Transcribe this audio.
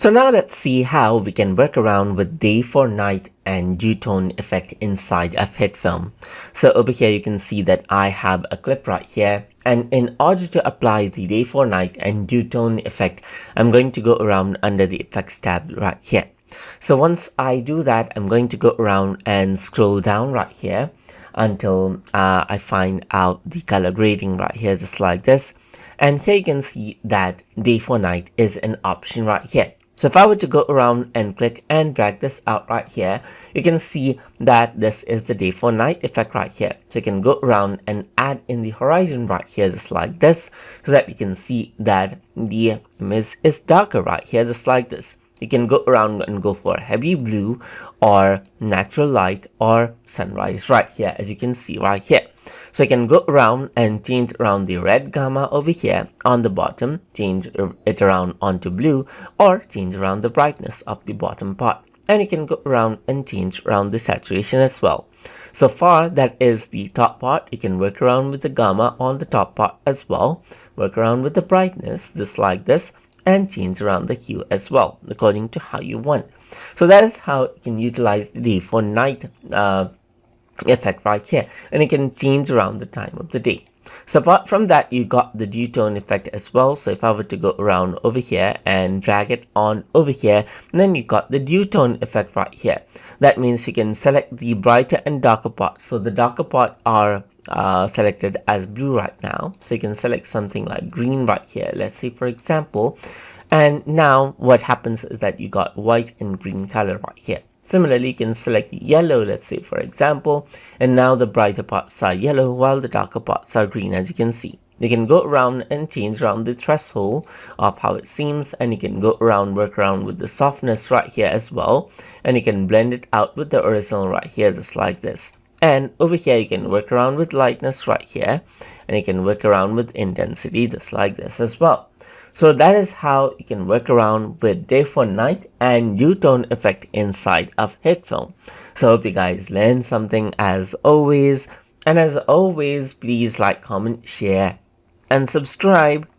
So now let's see how we can work around with day for night and dew tone effect inside of HitFilm. So over here you can see that I have a clip right here, and in order to apply the day for night and dew tone effect, I'm going to go around under the effects tab right here. So once I do that, I'm going to go around and scroll down right here until I find out the color grading right here, just like this. And here you can see that day for night is an option right here. So if I were to go around and click and drag this out right here, you can see that this is the day for night effect right here. So you can go around and add in the horizon right here, just like this, so that you can see that the image is darker right here, just like this. You can go around and go for heavy blue or natural light or sunrise right here, as you can see right here. So you can go around and change around the red gamma over here on the bottom, change it around onto blue, or change around the brightness of the bottom part. And you can go around and change around the saturation as well. So far, that is the top part. You can work around with the gamma on the top part as well. Work around with the brightness, just like this, and change around the hue as well, according to how you want. So that is how you can utilize the day for night effect right here, and you can change around the time of the day. So apart from that, you got the dew tone effect as well. So if I were to go around over here and drag it on over here, then you got the dew tone effect right here. That means you can select the brighter and darker part. So the darker part are selected as blue right now, so you can select something like green right here, let's say for example, and now what happens is that you got white and green color right here. Similarly, you can select yellow, let's say for example, and now the brighter parts are yellow while the darker parts are green, as you can see. You can go around and change around the threshold of how it seems, and you can go around, work around with the softness right here as well, and you can blend it out with the original right here, just like this. And over here you can work around with lightness right here, and you can work around with intensity just like this as well. So that is how you can work around with day for night and dew tone effect inside of HitFilm. So I hope you guys learned something as always, and as always, please like, comment, share and subscribe.